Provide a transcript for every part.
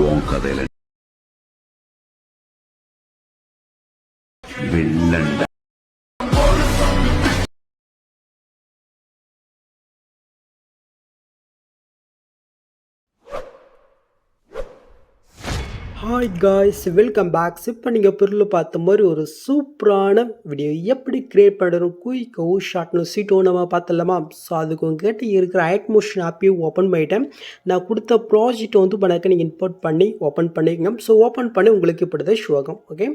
உன் கதையில வில்லண்ட hi guys, welcome back. இப்போ நீங்கள் பொருள் பார்த்த மாதிரி ஒரு சூப்பரான வீடியோ எப்படி கிரியேட் பண்ணுறோம் குயிக்கோ ஷார்ட்னு சீட்டோ நம்ம பார்த்துடலாமா? ஸோ அதுக்கு உங்ககிட்ட இருக்கிற ஐட்மோஷன் ஆப்பையும் ஓப்பன் பண்ணிட்டேன். நான் கொடுத்த ப்ராஜெக்ட் வந்து பண்ணாக்க நீங்கள் இம்போர்ட் பண்ணி ஓப்பன் பண்ணிக்கங்க. ஸோ ஓப்பன் பண்ணி உங்களுக்கு இப்படி தான் ஷோ ஆகும். ஓகே,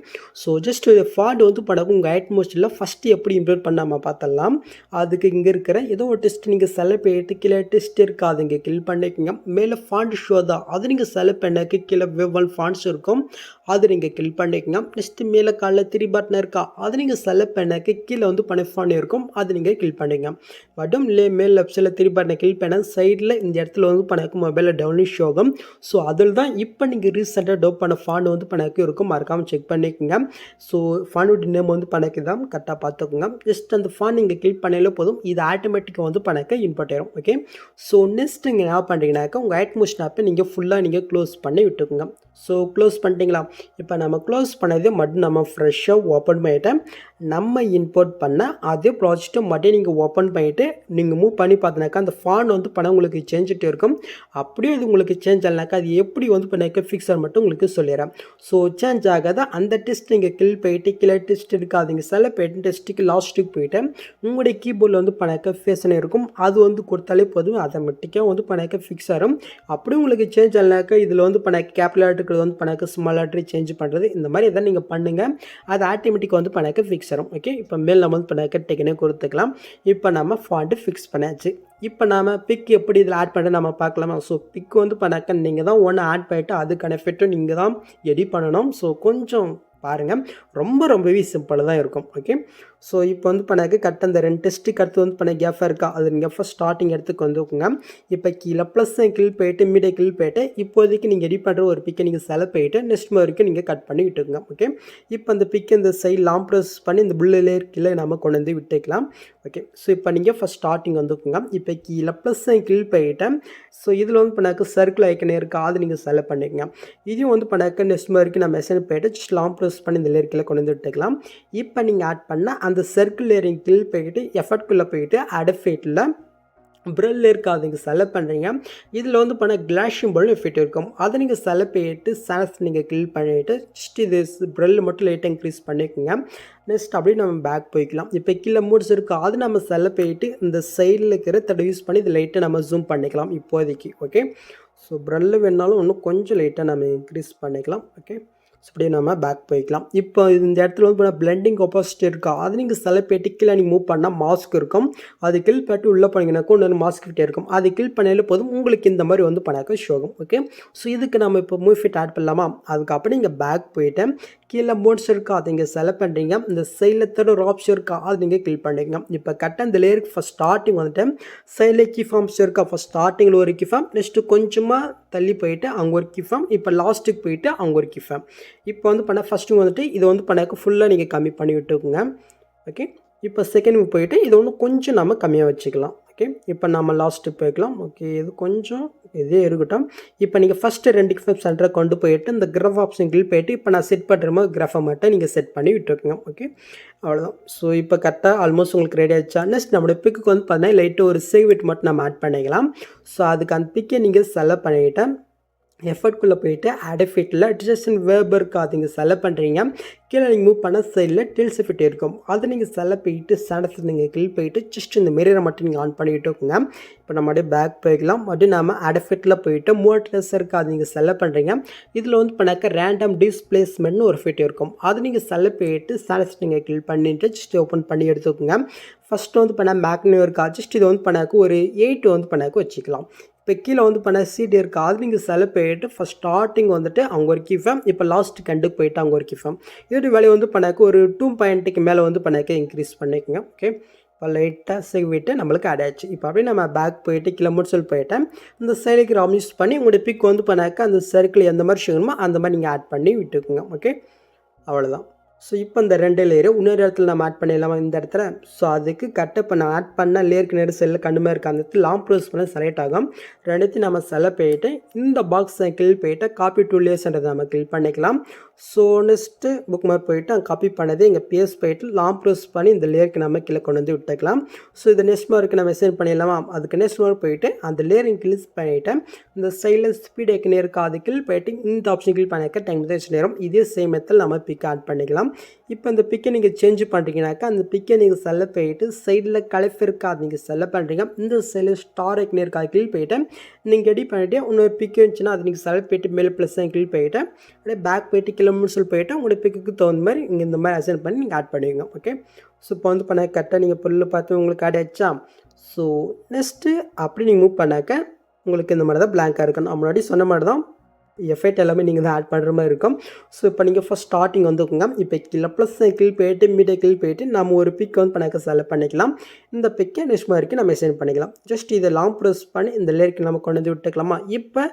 ஸோ ஜஸ்ட் ஃபாண்ட் வந்து பண்ணாக்க உங்கள் ஐட்மோஷனில் ஃபஸ்ட்டு எப்படி இம்போர்ட் பண்ணாமல் பார்த்துடலாம். அதுக்கு இங்கே இருக்கிற ஏதோ ஒரு டெஸ்ட் நீங்கள் செலக்ட் பண்ணிட்டு கீழே டெஸ்ட் இருக்காது இங்கே கில் பண்ணிக்கங்க. மேலே ஃபாண்ட் ஷோ தான், அது நீங்கள் செலக்ட் பண்ணாக்க கீழே வெவ் ஃபாண்ட் இருக்கும், அது நீங்கள் கிளிக் பண்ணிக்கங்க. நெக்ஸ்ட் மேலே காலில் 3 பட்டன் இருக்கா, அது நீங்கள் செலக்ட் பண்ணாக்க கீழே வந்து பனிஃபான் இருக்கும், அது நீங்கள் கிளிக் பண்ணிங்க. பட்டும் மேல் லெஃப்ட் சைடில் 3 பட்டனை கிளிக் பண்ண சைடில் இந்த இடத்துல வந்து பண்ணாக்க மொபைலில் டவுன்லோட் ஷோ ஆகும். ஸோ அதில் தான் இப்போ நீங்கள் ரீசெண்டாக டவுன் பண்ண ஃபாண்ட் வந்து பண்ணாக்க இருக்கும், மறக்காமல் செக் பண்ணிக்கோங்க. ஸோ ஃபாண்டோட நேம் வந்து பண்ணாக்க தான் கரெக்டாக பார்த்துக்கோங்க. ஜஸ்ட் அந்த ஃபாண்ட் நீங்கள் கிளிக் பண்ணாலே போதும், இது ஆட்டோமேட்டிக்காக வந்து பண்ணாக்க இன்புட் ஆயிரும். ஓகே, ஸோ நெக்ஸ்ட் நீங்கள் என்ன பண்ணுறீங்கன்னாக்கா உங்கள் ஐட்மோஷன் ஆப்பை நீங்கள் ஃபுல்லாக நீங்கள் க்ளோஸ் பண்ணி விட்டுக்குங்க. ஸோ க்ளோஸ் பண்ணிட்டீங்களா? இப்போ நம்ம க்ளோஸ் பண்ணதே மட்டும் நம்ம ஃப்ரெஷ்ஷாக ஓப்பன் பண்ணிவிட்டு நம்ம இம்போர்ட் பண்ண அதே ப்ராஜெக்ட்டை மட்டும் நீங்கள் ஓப்பன் பண்ணிவிட்டு நீங்கள் மூவ் பண்ணி பார்த்தினாக்கா அந்த ஃபாண்ட் வந்து பண்ண உங்களுக்கு சேஞ்சிட்டு இருக்கும். அப்படியே இது உங்களுக்கு சேஞ்ச் ஆகலனாக்கா அது எப்படி வந்து பண்ணாக்க ஃபிக்ஸர் மட்டும் உங்களுக்கு சொல்லிடுறேன். ஸோ சேஞ்ச் ஆகாத அந்த டெஸ்ட் நீங்கள் கில் போயிட்டு கீழே டெஸ்ட் இருக்காதிங்க சில போய்ட்டு டெஸ்ட்டுக்கு லாஸ்ட்டுக்கு போயிட்டு உங்களுடைய கீபோர்டில் வந்து பண்ணாக்க ஃபேஷன் இருக்கும், அது வந்து கொடுத்தாலே போதும், ஆட்டோமேட்டிக்காக வந்து பண்ணாக்க ஃபிக்ஸ் ஆகும். அப்படியே உங்களுக்கு சேஞ்ச் ஆகலனாக்கா இதில் வந்து பண்ணாக்க கேப்லாட்டு வந்து பண்ணாக்க ஸ்மால் ஆட்ரி சேஞ்ச் பண்ணுறது, இந்த மாதிரி எதாவது நீங்கள் பண்ணுங்கள், அது ஆட்டோமேட்டிக்காக வந்து பண்ணாக்க ஃபிக்ஸ் ஆகும். ஓகே, இப்போ மேல் நம்ம வந்து பண்ணாக்க டெக்னே கொடுத்துக்கலாம். இப்போ நம்ம ஃபாண்ட்டு ஃபிக்ஸ் பண்ணாச்சு. இப்போ நாம் பிக் எப்படி இதில் ஆட் பண்ண நம்ம பார்க்கலாமா? ஸோ பிக் வந்து பண்ணாக்க நீங்கள் தான் ஒன்று ஆட் பண்ணிவிட்டு அதுக்கான எஃபெக்ட்டும் நீங்கள் தான் எடிட் பண்ணணும். ஸோ கொஞ்சம் பாருங்கள், ரொம்பவே சிம்பிளாக தான் இருக்கும். ஓகே, ஸோ இப்போ வந்து பண்ணாக்க கரெக்டாக அந்த 2 டெஸ்ட்டுக்கு அடுத்து வந்து பண்ண கேஃபாக இருக்கா, அது நீங்கள் ஃபஸ்ட் ஸ்டார்டிங் இடத்துக்கு வந்துக்குங்க. இப்போ கீழே ப்ளஸ் கில் போயிட்டு மீடியா கில் போயிட்டு இப்போதைக்கு நீங்கள் எடிட் பண்ணுற ஒரு பிக்கை நீங்கள் செலக்ட் பண்ணிவிட்டு நெக்ஸ்ட் வரைக்கும் நீங்கள் கட் பண்ணி விட்டுக்குங்க. ஓகே, இப்போ அந்த பிக்கை இந்த சைட் லாங் ப்ரெஸ் பண்ணி இந்த புல்லிலே கீழே நம்ம கொண்டு வந்து விட்டுக்கலாம். ஓகே, ஸோ இப்போ நீங்கள் ஃபஸ்ட் ஸ்டார்டிங் வந்துக்குங்க. இப்போ கீழே ப்ளஸ் கில் போயிட்டேன். ஸோ இதில் வந்து பண்ணாக்க சர்க்கிள் ஐக்கனே இருக்கா, அது நீங்கள் செலக்ட் பண்ணிக்கங்க. இதையும் வந்து பண்ணாக்க நெக்ஸ்ட் வரைக்கும் நம்ம மெசேஜ் போயிட்டு ஜஸ்ட் லாங் ப்ரெஸ் பண்ணி இந்த லேயர் கீழே கொண்டு வந்து விட்டுக்கலாம். இப்போ நீங்கள் ஆட் பண்ண அந்த சர்க்கிள் லேயரிங் கில் போயிட்டு எஃபர்ட்குள்ளே போயிட்டு அடஃபேட்டில் ப்ரெல் இருக்காது நீங்கள் செலக்ட் பண்ணுறீங்க. இதில் வந்து பண்ண கிளாஷிங் போல் எஃபெக்ட் இருக்கும், அதை நீங்கள் செலக்ட் பண்ணிட்டு சான்ஸ் நீங்கள் கில் பண்ணிவிட்டு ஜஸ்ட் இது ப்ரெல் மட்டும் லைட்டாக இன்க்ரீஸ் பண்ணிக்கோங்க. நெக்ஸ்ட் அப்படியே நம்ம பேக் போய்க்கலாம். இப்போ கீழே மூட்ஸ் இருக்குது, அது நம்ம செலக்ட் பண்ணிட்டு இந்த சைடில் இருக்கிற தடவை யூஸ் பண்ணி இது லைட்டாக நம்ம ஜூம் பண்ணிக்கலாம் இப்போதைக்கு. ஓகே, ஸோ ப்ரெல் வேணாலும் இன்னும் கொஞ்சம் லைட்டாக நம்ம இன்க்ரீஸ் பண்ணிக்கலாம். ஓகே, ஸோ அப்படியே நம்ம பேக் போய்க்கலாம். இப்போ இந்த இடத்துல வந்து பிளெண்டிங் ஆப்போசிட் இருக்கா, அது நீங்கள் செலக்ட் பண்ணிட்டு கீழே நீங்கள் மூவ் பண்ணால் மாஸ்க் இருக்கும், அது கில் பண்ணிட்டு உள்ளே போனீங்கன்னாக்கா இன்னொரு மாஸ்க் கிட்டே இருக்கும், அது கில் பண்ணாலே போதும் உங்களுக்கு இந்த மாதிரி வந்து பண்ணாக்க ஷோ ஆகும். ஓகே, ஸோ இதுக்கு நம்ம இப்போ மூவ் ஃபிட் ஆட் பண்ணலாமா? அதுக்கப்புறம் நீங்கள் பேக் போயிட்டு கீழே மோட்ஸ் இருக்கா, அது நீங்கள் செலக்ட் பண்ணுறீங்க. இந்த சைடில் தேர்ட் ஒரு ஆப்ஷன் இருக்கா, அது நீங்கள் கிளிக் பண்ணிங்க. இப்போ கரெக்டாக இந்த லேயருக்கு ஃபஸ்ட் ஸ்டார்டிங் வந்துட்டு சைடில் கீ ஃபார்ம்ஸ் இருக்கா, ஃபஸ்ட் ஸ்டார்டிங்கில் ஒரு கீ ஃபார்ம், நெக்ஸ்ட்டு கொஞ்சமாக தள்ளி போயிட்டு அங்கே ஒரு கீ ஃபார்ம், இப்போ லாஸ்ட்டுக்கு போயிட்டு அங்கே ஒரு கீ ஃபார்ம். இப்போ வந்து பண்ண ஃபஸ்ட்டு வந்துட்டு இதை வந்து பண்ணாக்க ஃபுல்லாக நீங்கள் கம்மி பண்ணி விட்டுக்குங்க. ஓகே, இப்போ செகண்ட் போயிட்டு இதை ஒன்று கொஞ்சம் நம்ம கம்மியாக வச்சுக்கலாம். ஓகே, இப்போ நம்ம லாஸ்ட்டுக்கு போய்க்கலாம். ஓகே, இது கொஞ்சம் இதே இருக்கட்டும். இப்போ நீங்கள் ஃபஸ்ட்டு 2 கிஃப்ட் சென்டரை கொண்டு போயிட்டு இந்த கிராஃப் ஆப்ஷன் கிளிக் போயிட்டு இப்போ நான் செட் பண்ணுற மாதிரி கிராஃபை மட்டும் நீங்கள் செட் பண்ணி விட்டுருக்குங்க. ஓகே, அவ்வளோதான். ஸோ இப்போ கரெக்டாக ஆல்மோஸ்ட் உங்களுக்கு ரெடி ஆகிடுச்சா? நெக்ஸ்ட் நம்மளுடைய பிக்கு வந்து பார்த்தீங்கன்னா லைட்டு ஒரு சேவ் இட் மட்டும் நம்ம ஆட் பண்ணிக்கலாம். ஸோ அதுக்கு அந்த பிக்கை நீங்கள் செலக்ட் பண்ணிவிட்டேன். எஃபர்ட்குள்ளே போயிட்டு அடஃபிட்டில் டிஜெஷன் வேர்ப் இருக்கா, அது நீங்கள் செலக்ட் பண்ணுறீங்க. கீழே நீங்கள் மூவ் பண்ண சைடில் டில்ஸ் எஃபெக்ட் இருக்கும், அதை நீங்கள் செலக்ட் போயிட்டு ஸ்டாண்டர்ஸ் நீங்கள் கிளிக் போயிட்டு ஜஸ்ட் இந்த மிரரை மட்டும் நீங்கள் ஆன் பண்ணிவிட்டு இருக்குங்க. இப்போ நம்ம அப்படியே பேக் போய்க்கலாம். அப்படியே நம்ம அடஃபிட்டில் போயிட்டு மோட்லெஸ் இருக்கா, அது நீங்கள் செலக்ட் பண்ணுறீங்க. இதில் வந்து பண்ணாக்க ரேண்டம் டிஸ்பிளேஸ்மெண்ட்னு ஒரு எஃபெக்ட் இருக்கும், அது நீங்கள் செலக்ட் போயிட்டு ஸ்டாண்டர்ஸ் நீங்கள் கிளிக் பண்ணிவிட்டு ஜஸ்ட் ஓப்பன் பண்ணி எடுத்துக்கோங்க. ஃபஸ்ட்டு வந்து பண்ணால் மேக்னியூ இருக்கா, ஜஸ்ட் இது வந்து பண்ணாக்க ஒரு 8 வந்து பண்ணாக்க வச்சுக்கலாம். இப்போ கீழே வந்து பண்ண சீட் இருக்கா, அது நீங்கள் செலக்ட் பண்ணிட்டு ஃபஸ்ட் ஸ்டார்டிங் வந்துட்டு அவங்க ஒரு கீஃபேம், இப்போ லாஸ்ட் கண்டுக்கு போயிட்டு அவங்க ஒரு கீஃபேம், இதோட வேலையை வந்து பண்ணாக்க ஒரு 2 பாயிண்ட்டுக்கு மேலே வந்து பண்ணாக்க இன்க்ரீஸ் பண்ணிக்கோங்க. ஓகே, இப்போ லைட்டாக சேவிட்டு நம்மளுக்கு ஆட் ஆச்சு. இப்போ அப்படியே நம்ம பேக் போயிட்டு கீழே முடிச்சல் போயிட்டேன். இந்த சைடுக்கு ராம் யூஸ் பண்ணி உங்களுடைய பிக் வந்து பண்ணாக்க அந்த சர்க்கிள் எந்த மாதிரி செய்யணுமோ அந்த மாதிரி நீங்கள் ஆட் பண்ணி விட்டுக்குங்க. ஓகே, அவ்வளோதான். ஸோ இப்போ இந்த 2 லேயரை இன்னொரு இடத்துல நம்ம ஆட் பண்ணிடலாமா இந்த இடத்துல. ஸோ அதுக்கு கரெக்டாக இப்போ நான் ஆட் பண்ண லேயருக்கு நேர் செல்லில் கண்டுமே இருக்க அந்த இடத்துல லாங் ப்ரெஸ் பண்ண செலக்ட் ஆகும். ரெண்டுத்தையும் நம்ம செலக்ட் போயிட்டு இந்த பாக்ஸ் கிளிக் போயிட்டு காப்பி டூ லேயர்ஸ்ன்றதை நம்ம கிளிக் பண்ணிக்கலாம். ஸோ நெக்ஸ்ட்டு புக் மார்க் போயிட்டு அங்கே காப்பி பண்ணது இங்கே பேஸ்ட் போயிட்டு லாங் ப்ரெஸ் பண்ணி இந்த லேயருக்கு நம்ம கீழே கொண்டு வந்து விட்டுக்கலாம். ஸோ இந்த நெக்ஸ்ட் மார்க்கு நம்ம சென்ட் பண்ணிடலாமா. அதுக்கு நெக்ஸ்ட் மார்க் போயிட்டு அந்த லேயரிங் கிளிக் பண்ணிவிட்டு இந்த சைடில் ஸ்பீட் ஐக்கன் இருக்கா அது கிளிக் போயிட்டு இந்த ஆப்ஷன் கிளிக் பண்ணிக்க டைம் தான் நேரம் இதே சேம் மெத்தட் நம்ம பிக் ஆட் பண்ணிக்கலாம். இப்போ இந்த பிக்கை நீங்கள் சேஞ்ச் பண்ணுறீங்கனாக்கா அந்த பிக்கை நீங்கள் செலக்ட் போயிட்டு சைடில் கலப்பு இருக்கா அது நீங்கள் செலக்ட் பண்ணுறீங்க. இந்த சைடில் ஸ்டார் ஐக்கன் இருக்கா அது கிளிக் போயிட்டு நீங்கள் எடிட் பண்ணிவிட்டு இன்னொரு பிக்கு இருந்துச்சுன்னா அது நீங்கள் செலக்ட் போயிட்டு மேலே ப்ளஸ் கிளிக் போயிட்டு அப்படியே பேக் போயிட்டு கிலோமீட்டர்ஸ் போயிட்டு உங்களோட பிக்குக்கு தகுந்த மாதிரி இங்கே இந்த மாதிரி அசைன் பண்ணி நீங்கள் ஆட் பண்ணுவீங்க. ஓகே, ஸோ இப்போ வந்து பண்ண கரெக்டாக நீங்கள் பொருள் பார்த்து உங்களுக்கு ஆட் ஆகிடுச்சா. ஸோ நெக்ஸ்ட்டு அப்படி நீங்கள் மூவ் பண்ணாக்க உங்களுக்கு இந்த மாதிரி தான் பிளாங்காக இருக்கணும். நான் முன்னாடி சொன்ன மாதிரி தான் எஃபெக்ட் எல்லாமே நீங்கள் தான் ஆட் பண்ணுற மாதிரி இருக்கும். ஸோ இப்போ நீங்கள் ஃபஸ்ட் ஸ்டார்டிங் வந்துக்குங்க. இப்போ கீழே ப்ளஸ் கிளிக் போயிட்டு மீடியா கிளிக் போயிட்டு நம்ம ஒரு பிக் வந்து பண்ணாக்க செலக்ட் பண்ணிக்கலாம். இந்த பிக்கை நெக்ஸ்ட் மாதிரிக்கு நம்ம சென்ட் பண்ணிக்கலாம். ஜஸ்ட் இதை லாங் ப்ரெஸ் பண்ணி இந்த லேயருக்கு நம்ம கொண்டு வந்து விட்டுக்கலாமா. இப்போ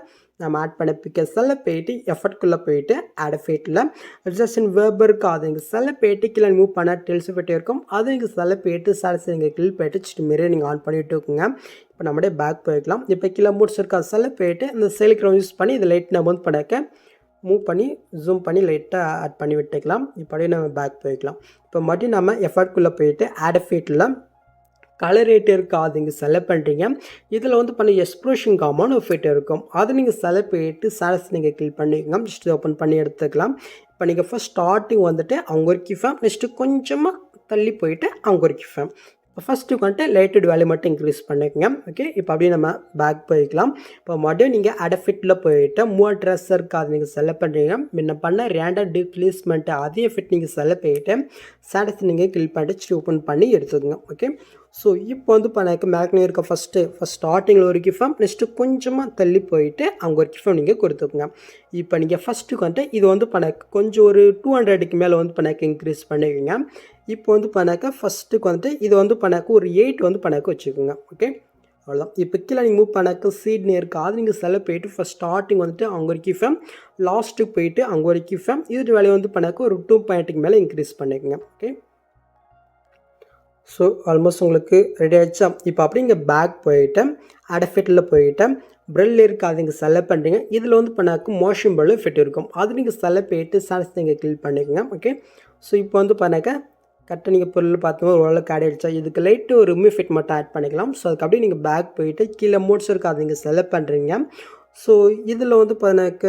நம்ம ஆட் பண்ண பிக்கை செலக்ட் போயிட்டு எஃபர்ட்குள்ளே போயிட்டு ஆட் எஃபெக்ட்டில் அட்ஜஸ்ட் வேர்பருக்கு அது இங்கே செலக்ட் போயிட்டு கீழே மூவ் பண்ண டெல்ஸ் போயிட்டே இருக்கும். அது இங்கே செலக்ட் போயிட்டு சார்ஸ் இங்கே கிளிக் போயிட்டு சிட்டு மாரி நீங்கள் ஆன் பண்ணிவிட்டு இருக்குங்க. இப்போ நம்மளே பேக் போய்க்கலாம். இப்போ கீழே மூட்ஸ் இருக்கா செலக்ட் போயிட்டு இந்த செலுக்கு யூஸ் பண்ணி இந்த லைட் நம்ம வந்து பண்ணாக்க மூவ் பண்ணி ஜூம் பண்ணி லைட்டாக ஆட் பண்ணி விட்டுக்கலாம். இப்படியே நம்ம பேக் போய்க்கலாம். இப்போ மறுபடியும் நம்ம எஃபர்ட்குள்ளே போயிட்டு ஆட் எஃபெக்ட்டில் கலர் ரேட் இருக்கா அது இங்கே செலக்ட் பண்ணுறீங்க. இதில் வந்து பண்ண எக்ஸ்ப்ரெஷன் காமான எஃபெக்ட் இருக்கும். அது நீங்கள் செலக்ட் போயிட்டு சார்ஸ் நீங்கள் கிளிக் பண்ணிக்கோங்க. ஜஸ்ட் ஓப்பன் பண்ணி எடுத்துக்கலாம். இப்போ நீங்கள் ஃபஸ்ட் ஸ்டார்டிங் வந்துட்டு அவங்க ஒரு கிஃபேம் நெக்ஸ்ட்டு கொஞ்சமாக தள்ளி போயிட்டு அவங்க ஒரு கிஃபேம் இப்போ ஃபஸ்ட்டு வந்துட்டு லைட்டட் வேல்யூ மட்டும் இன்க்ரீஸ் பண்ணிக்கோங்க. ஓகே, இப்போ அப்படியே நம்ம பேக் போய்க்கலாம். இப்போ மறுபடியும் நீங்கள் அடஃபிட்டில் போயிட்டு மூவ் ட்ரெஸ் இருக்கா அது நீங்கள் செலக்ட் பண்ணுறீங்க. முன்ன பண்ண ரேண்டம் டிப்ளேஸ்மெண்ட்டு அதே ஃபிட் நீங்கள் செலக்ட் போயிட்டு சாட்டஸ் நீங்கள் கிளிக் பண்ணிட்டு ஓப்பன் பண்ணி எடுத்துக்கோங்க. ஓகே, ஸோ இப்போ வந்து பண்ணாக்க மேக்னே இருக்க ஃபஸ்ட் ஸ்டார்டிங்கில் ஒரு கிஃபம் நெக்ஸ்ட்டு கொஞ்சமாக தள்ளி போயிட்டு அவங்க ஒரு கிஃபம் நீங்கள் கொடுத்துக்குங்க. இப்போ நீங்கள் ஃபஸ்ட்டுக்கு வந்துட்டு இது வந்து பண்ணாக்க கொஞ்சம் ஒரு 200க்கு மேலே வந்து பண்ணாக்க இன்க்ரீஸ் பண்ணிக்கோங்க. இப்போ வந்து பண்ணாக்க ஃபஸ்ட்டுக்கு வந்துட்டு இது வந்து பண்ணாக்க ஒரு 8 வந்து பண்ணாக்க வச்சுக்கோங்க. ஓகே, அவ்வளோதான். இப்போ கீழே நீங்கள் மூவ் பண்ணாக்க சீட்னு இருக்குது அது நீங்கள் செலக்ட் போயிட்டு ஃபஸ்ட் ஸ்டார்டிங் வந்துட்டு அவங்க ஒரு கிஃபம் லாஸ்ட்டுக்கு போயிட்டு அவங்க ஒரு கிஃபம் இது வேலையை வந்து பண்ணாக்க ஒரு 2 மேலே இன்க்ரீஸ் பண்ணிக்கோங்க. ஓகே, ஸோ ஆல்மோஸ்ட் உங்களுக்கு ரெடி ஆகிடுச்சா. இப்போ அப்படி இங்கே பேக் போயிட்டு அடஃபிட்டில் போயிட்டு ப்ரெல் இருக்குது அது நீங்கள் செலக்ட் பண்ணுறீங்க. இதில் வந்து பண்ணாக்க மோஷன் ப்ரெல் ஃபிட் இருக்கும் அது நீங்கள் செலக்ட் போயிட்டு சார்ஸ் நீங்கள் கிளிக் பண்ணிக்கோங்க. ஓகே, ஸோ இப்போ வந்து பண்ணாக்க கரெக்டாக நீங்கள் பொருள் பார்த்தோம் ஓரளவுக்கு ஆட் ஆகிடுச்சா. இதுக்கு லைட்டு ஒரு ரிமூவ் ஃபிட் மட்டும் ஆட் பண்ணிக்கலாம். ஸோ அதுக்கு அப்படியே நீங்கள் பேக் போயிட்டு கீழே மோட்ஸ் இருக்குது அது நீங்கள் செலக்ட் பண்ணுறீங்க. ஸோ இதில் வந்து பண்ணாக்க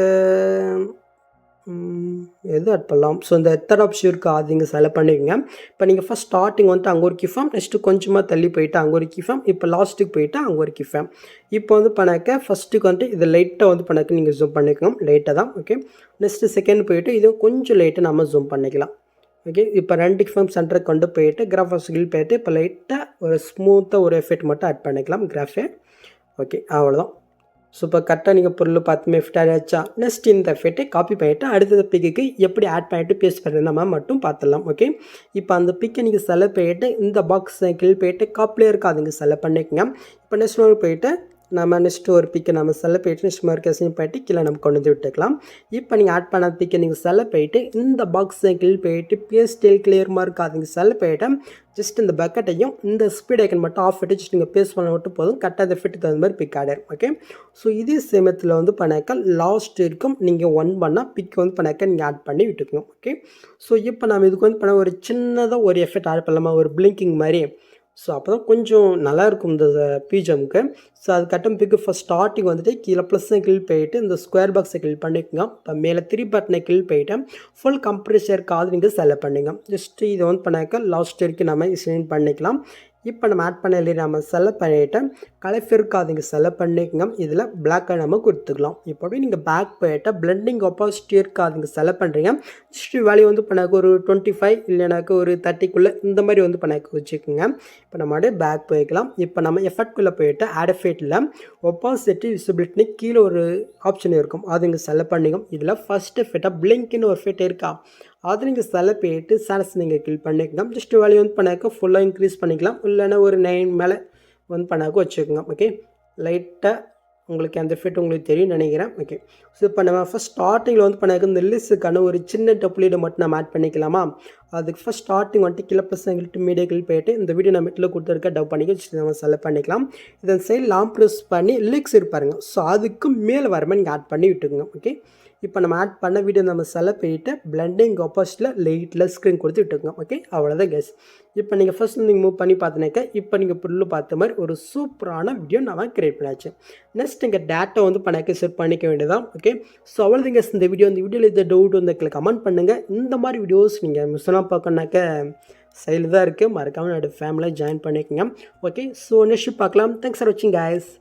எது ஆட் பண்ணலாம். ஸோ இந்த தேர்ட் ஆப்ஷன் இருக்குது அது நீங்கள் செலக்ட் பண்ணிக்கோங்க. இப்போ நீங்கள் ஃபஸ்ட் ஸ்டார்டிங் வந்துட்டு அங்கே ஒரு கிஃபம் நெக்ஸ்ட்டு கொஞ்சமாக தள்ளி போயிட்டு அங்கே ஒரு கிஃபம் இப்போ லாஸ்ட்டுக்கு போயிட்டு அங்கே ஒரு கிஃபம். இப்போ வந்து பண்ணாக்க ஃபஸ்ட்டுக்கு வந்துட்டு இது லைட்டாக வந்து பண்ணாக்க நீங்கள் ஜூம் பண்ணிக்கணும் லைட்டாக தான். ஓகே, நெக்ஸ்ட்டு செகண்ட் போயிட்டு இது கொஞ்சம் லைட்டாக நம்ம ஜூம் பண்ணிக்கலாம். ஓகே, இப்போ 2 கிஃபம் சென்டருக்கு கொண்டு போயிட்டு கிராஃபஸ் கில் போயிட்டு இப்போ லைட்டாக ஒரு ஸ்மூத்தாக ஒரு எஃபெக்ட் மட்டும் ஆட் பண்ணிக்கலாம் கிராஃபே. ஓகே, அவ்வளோதான். ஸோ இப்போ கரெக்டாக நீங்கள் பொருள் பார்த்துமே ஃபிட் ஆகிடுச்சா. நெக்ஸ்ட் இந்த எஃபெக்ட்டை காப்பி பண்ணிவிட்டு அடுத்த பிக்குக்கு எப்படி ஆட் பண்ணிவிட்டு பேஸ்ட் பண்ணுறது நம்ம மட்டும் பார்த்துடலாம். ஓகே, இப்போ அந்த பிக்கை நீங்கள் செலக்ட் பண்ணிவிட்டு இந்த பாக்ஸ் கில் போயிட்டு காப்பிலே இருக்கா அதுங்க செலக்ட் பண்ணிக்கோங்க. இப்போ நெக்ஸ்ட் ஒன்று போயிட்டு நம்ம நெக்ஸ்ட்டு ஒரு பிக்கை நம்ம செலக்ட் போயிட்டு நெக்ஸ்ட் மார்க் அசைன் பண்ணிட்டு கீழே நம்ம கொண்டு வந்து விட்டுக்கலாம். இப்போ நீங்கள் ஆட் பண்ண பிக்கை நீங்கள் செலக்ட் போயிட்டு இந்த பாக்ஸை கிளிக் போயிட்டு பேஸ்டல் கிளியர் மார்க் அது நீங்கள் செலக்ட் போயிட்டு ஜஸ்ட் இந்த பக்கெட்டையும் இந்த ஸ்பீட் ஐக்கன் மட்டும் ஆஃப் பண்ணிட்டு ஜஸ்ட் நீங்கள் பேஸ்ட் பண்ண மட்டும் போதும் கரெக்டாக அந்த ஃபிட் தகுந்த மாதிரி பிக் ஆகிடும். ஓகே, ஸோ இதே சேமத்தில் வந்து பண்ணாக்க லாஸ்ட் இருக்கும் நீங்கள் ஒன் பண்ணால் பிக் வந்து பண்ணாக்க நீங்கள் ஆட் பண்ணி விட்டுக்கணும். ஓகே, ஸோ இப்போ நம்ம இதுக்கு வந்து பண்ண ஒரு சின்னதாக ஒரு எஃபெக்ட் ஆட் பண்ணலாமா ஒரு பிளிங்கிங் மாதிரி. ஸோ அப்போ தான் கொஞ்சம் நல்லாயிருக்கும் இந்த பிஜம்க்கு. ஸோ அது கட்டம் பிக்கு ஃபஸ்ட் ஸ்டார்டிங் வந்துட்டு கீழே ப்ளஸ்ஸை கிளிக் போயிட்டு இந்த ஸ்கொயர் பாக்ஸை கிளிக் பண்ணிக்கோங்க. இப்போ மேலே 3 பட்டனை கிளிக் போயிட்டு ஃபுல் கம்ப்ரெஷர் காது நீங்கள் செலக்ட் பண்ணிங்க. ஜஸ்ட்டு இதை வந்து பண்ணாக்க லாஸ்ட் வரைக்கும் நம்ம செலக்ட் பண்ணிக்கலாம். இப்போ நம்ம ஆட் பண்ணி நம்ம செலக்ட் பண்ணிவிட்டு கலர் இருக்காது இங்கே செலக்ட் பண்ணிக்கோங்க. இதில் பிளாக்காக நம்ம கொடுத்துக்கலாம். இப்போ அப்படியே நீங்கள் பேக் போயிட்டு பிளெண்டிங் ஒப்பாசிட்டி இருக்காது இங்கே செலக்ட் பண்ணுறீங்க. ஜஸ்ட் வேல்யூ வந்து பண்ணாக்க ஒரு 25 இல்லைனாக்க ஒரு 30க்குள்ளே இந்த மாதிரி வந்து பண்ணாக்க வச்சுக்கோங்க. இப்போ நம்ம அப்படியே பேக் போய்க்கலாம். இப்போ நம்ம எஃபெக்ட்குள்ளே போயிட்டு ஆட் எஃபெக்ட்டில் ஒப்பாசிட்டி விசிபிலிட்டின்னு கீழே ஒரு ஆப்ஷன் இருக்கும் அது இங்கே செலக்ட் பண்ணிக்கோங்க. இதில் ஃபஸ்ட் எஃபெக்டாக பிளிங்க்னு ஒரு எஃபெக்ட் இருக்கா அது நீங்கள் செலக்ட் போயிட்டு சார்ஸ் நீங்கள் கிளிக் பண்ணிக்கலாம். ஜஸ்ட் வேல்யூ வந்து பண்ணாக்க ஃபுல்லாக இன்க்ரீஸ் பண்ணிக்கலாம் இல்லைன்னா ஒரு 9 மேலே வந்து பண்ணாக்க வச்சுக்கோங்க. ஓகே, லைட்டாக உங்களுக்கு அந்த எஃபெக்ட் உங்களுக்கு தெரியும்னு நினைக்கிறேன். ஓகே. ஸோ இப்போ நம்ம ஃபஸ்ட் ஸ்டார்டிங்கில் வந்து பண்ணாக்க இந்த லிஸ்ஸுக்கான ஒரு சின்ன டெப்லீடை மட்டும் நம்ம ஆட் பண்ணிக்கலாமா? அதுக்கு ஃபஸ்ட் ஸ்டார்டிங் வந்துட்டு கீழே ப்ளஸ் கிளிட்டு மீடியா கிளிக் போயிட்டு இந்த வீடியோ நம்ம இதில் கொடுத்துருக்க டப் பண்ணிக்க நம்ம செலக்ட் பண்ணிக்கலாம். இதன் சைடு லாங் ப்ரெஸ் பண்ணி லிரிக்ஸ் இருப்பாருங்க. ஸோ அதுக்கு மேலே வர மாதிரி நீங்கள் ஆட் பண்ணி விட்டுக்குங்க. ஓகே. இப்போ நம்ம ஆட் பண்ண வீடியோ நம்ம செலக்ட் பண்ணிவிட்டு பிளண்டிங் ஆப்போசிட்டில் லைட்டில் ஸ்க்ரீன் கொடுத்து விட்டுக்குங்க. ஓகே. அவ்வளோதான் கேஸ். இப்போ நீங்கள் ஃபஸ்ட் நீங்கள் மூவ் பண்ணி பார்த்தினாக்கா இப்போ நீங்கள் புல்லு பார்த்த மாதிரி ஒரு சூப்பரான வீடியோ நம்ம கிரியேட் பண்ணியாச்சு. நெக்ஸ்ட் இங்கே டேட்டா வந்து பண்ணாக்க செட் பண்ணிக்க வேண்டியதான். ஓகே. ஸோ அவ்வளோதான் கேஸ். இந்த வீடியோவில் இந்த டவுட் வந்து கமெண்ட் பண்ணுங்கள். இந்த மாதிரி வீடியோஸ் நீங்கள் மிஸ்லாம் பார்க்கணுனாக்க சைடில் தான் இருக்குது. மறக்காமல் என்னோட ஃபேமிலியை ஜாயின் பண்ணிக்கோங்க. ஓகே. ஸோ நெக்ஸ்ட் பார்க்கலாம். தேங்க்ஸ் ஃபார் வாட்சிங் கைஸ்.